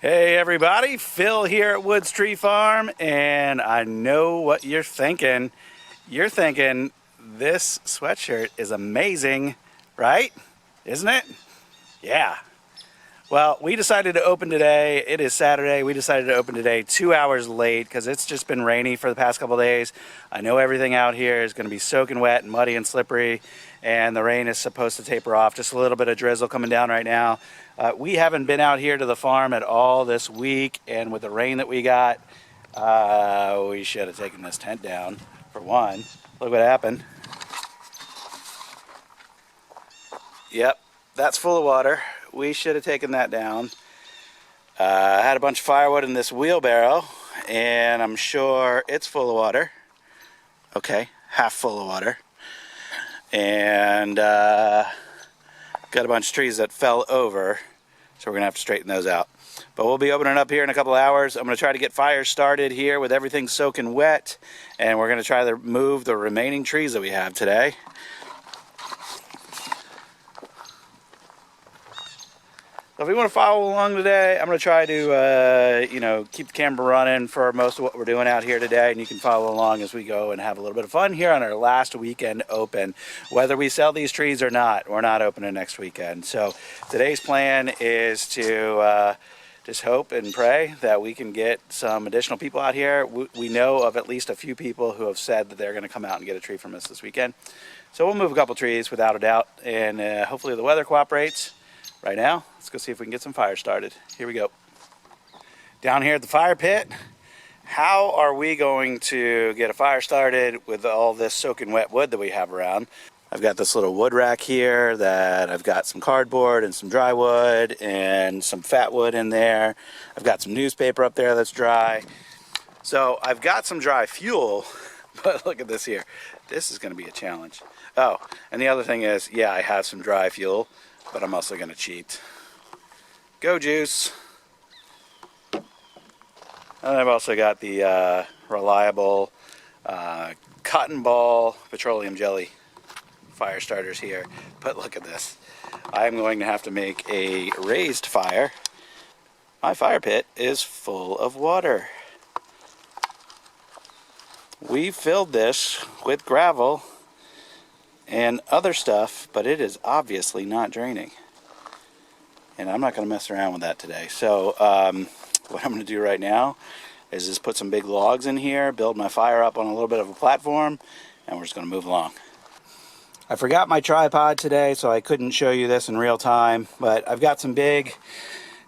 Hey everybody, Phil here at Woods Tree Farm, and I know what you're thinking. You're thinking this sweatshirt is amazing, right? Isn't it? Yeah. Well, we decided to open today. It is Saturday. We decided to open today 2 hours late because it's just been rainy for the past couple days. I know everything out here is going to be soaking wet and muddy and slippery, and the rain is supposed to taper off. Just a little bit of drizzle coming down right now. We haven't been out here to the farm at all this week, and with the rain that we got, we should have taken this tent down, for one. Look what happened. Yep, that's full of water. We should have taken that down. I had a bunch of firewood in this wheelbarrow, and I'm sure it's full of water. Okay, half full of water. And got a bunch of trees that fell over, so we're going to have to straighten those out. But we'll be opening up here in a couple hours. I'm going to try to get fires started here with everything soaking wet, and we're going to try to move the remaining trees that we have today. So if you want to follow along today, I'm going to try to, keep the camera running for most of what we're doing out here today, and you can follow along as we go and have a little bit of fun here on our last weekend open. Whether we sell these trees or not, we're not opening next weekend. So today's plan is to just hope and pray that we can get some additional people out here. We know of at least a few people who have said that they're going to come out and get a tree from us this weekend. So we'll move a couple trees without a doubt, and hopefully the weather cooperates. Right now, let's go see if we can get some fire started. Here we go. Down here at the fire pit, how are we going to get a fire started with all this soaking wet wood that we have around? I've got this little wood rack here that I've got some cardboard and some dry wood and some fat wood in there. I've got some newspaper up there that's dry. So I've got some dry fuel, but look at this here. This is going to be a challenge. Oh, and the other thing is, yeah, I have some dry fuel, but I'm also going to cheat. Go juice. And I've also got the reliable cotton ball petroleum jelly fire starters here. But look at this. I'm going to have to make a raised fire. My fire pit is full of water. We filled this with gravel and other stuff, but it is obviously not draining. And I'm not going to mess around with that today. So what I'm going to do right now is just put some big logs in here, build my fire up on a little bit of a platform, and we're just going to move along. I forgot my tripod today, so I couldn't show you this in real time, but I've got some big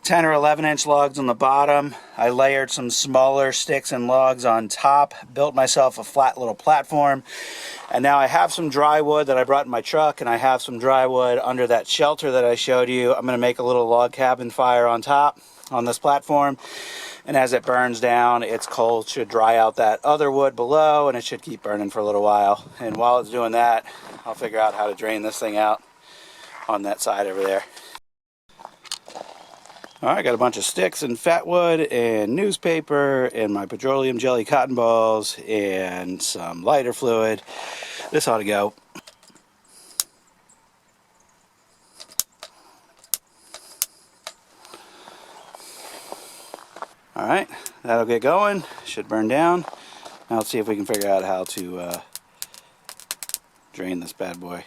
10 or 11 inch logs on the bottom. I layered some smaller sticks and logs on top, built myself a flat little platform, and now I have some dry wood that I brought in my truck, and I have some dry wood under that shelter that I showed you. I'm going to make a little log cabin fire on top on this platform, and as it burns down, its coal should dry out that other wood below, and it should keep burning for a little while. And while it's doing that, I'll figure out how to drain this thing out on that side over there. Alright, got a bunch of sticks and fat wood and newspaper and my petroleum jelly cotton balls and some lighter fluid. This ought to go. Alright, that'll get going. Should burn down. Now let's see if we can figure out how to drain this bad boy.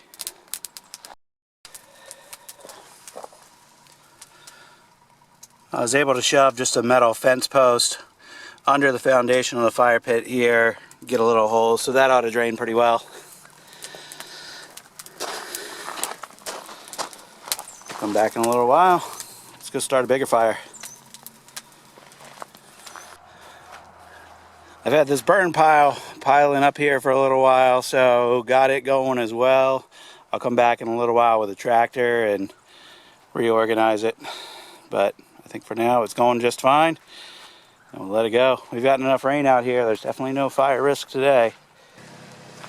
I was able to shove just a metal fence post under the foundation of the fire pit here, get a little hole, so that ought to drain pretty well. Come back in a little while. Let's go start a bigger fire. I've had this burn pile piling up here for a little while, so got it going as well. I'll come back in a little while with a tractor and reorganize it, but I think for now it's going just fine, and we'll let it go. We've gotten enough rain out here. There's definitely no fire risk today.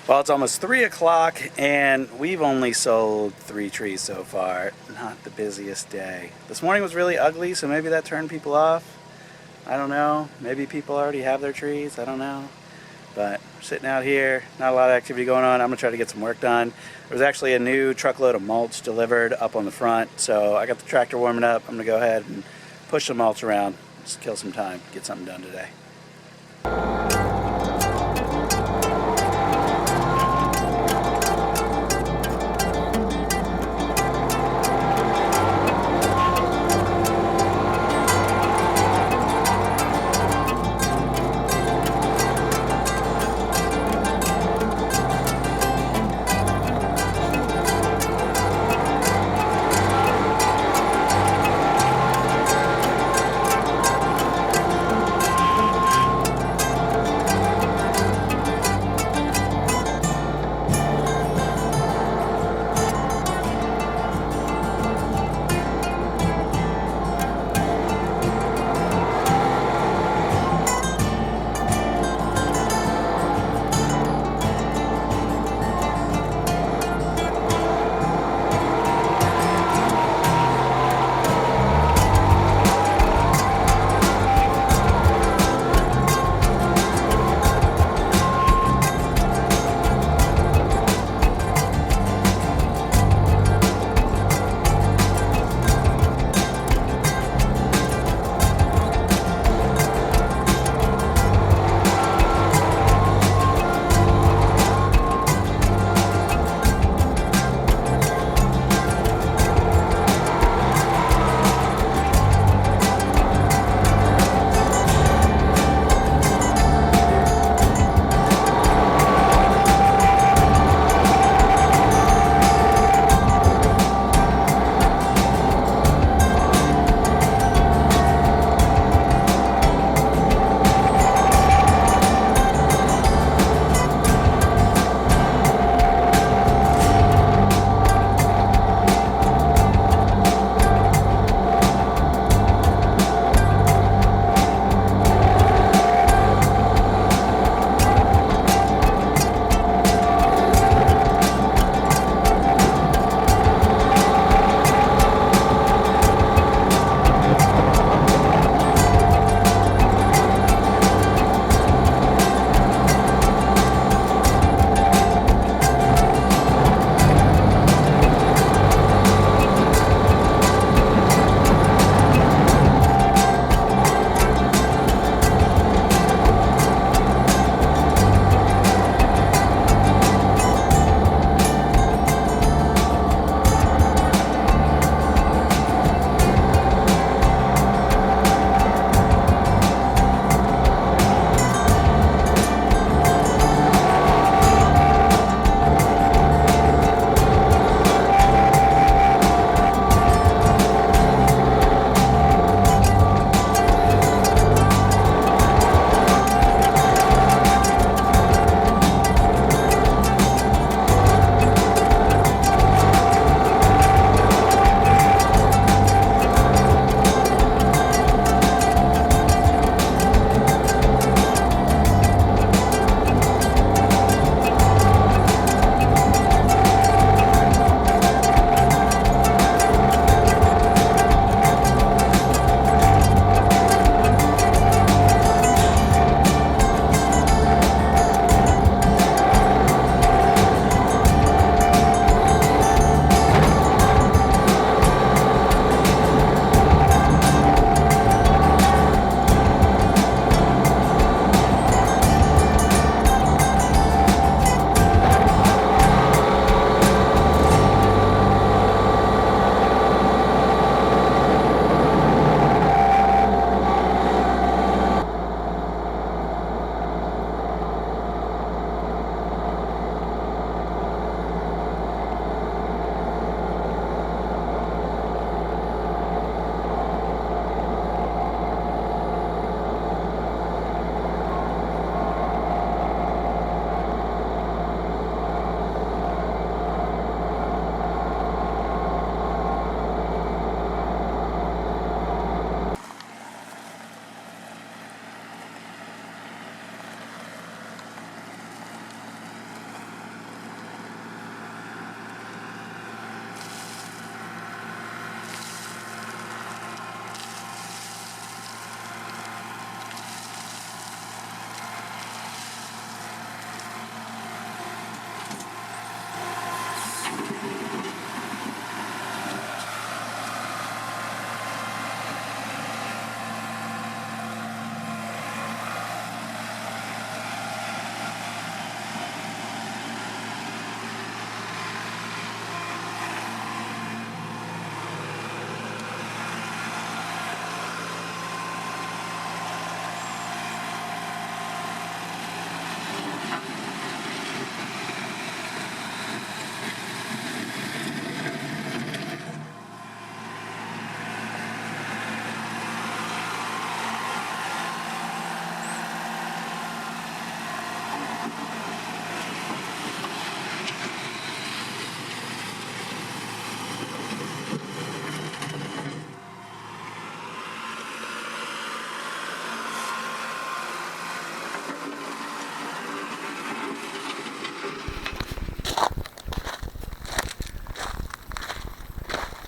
Well, it's almost 3 o'clock, and we've only sold 3 trees so far. Not the busiest day. This morning was really ugly, so maybe that turned people off. I don't know. Maybe people already have their trees. I don't know. But we're sitting out here, not a lot of activity going on. I'm going to try to get some work done. There was actually a new truckload of mulch delivered up on the front, so I got the tractor warming up. I'm going to go ahead and push the mulch around Just kill some time, get something done today.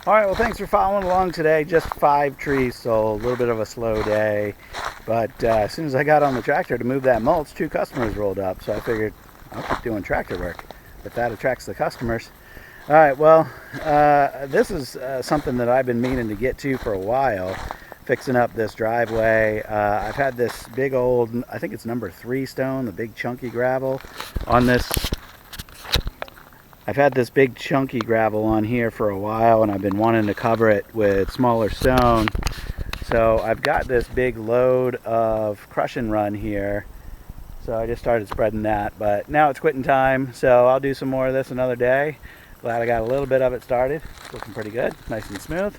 All right, well, thanks for following along today. Just 5 trees sold, a little bit of a slow day. But as soon as I got on the tractor to move that mulch, 2 customers rolled up. So I figured I'll keep doing tractor work if that attracts the customers. All right, well, this is something that I've been meaning to get to for a while, fixing up this driveway. I've had this big old, I think it's number 3 stone, the big chunky gravel on this. I've had this big chunky gravel on here for a while, and I've been wanting to cover it with smaller stone. So I've got this big load of crush and run here. So I just started spreading that, but now it's quitting time. So I'll do some more of this another day. Glad I got a little bit of it started. It's looking pretty good, nice and smooth.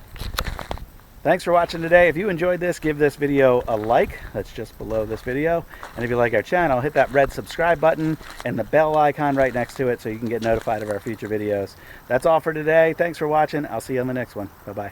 Thanks for watching today. If you enjoyed this, give this video a like. That's just below this video. And if you like our channel, hit that red subscribe button and the bell icon right next to it so you can get notified of our future videos. That's all for today. Thanks for watching. I'll see you on the next one. Bye-bye.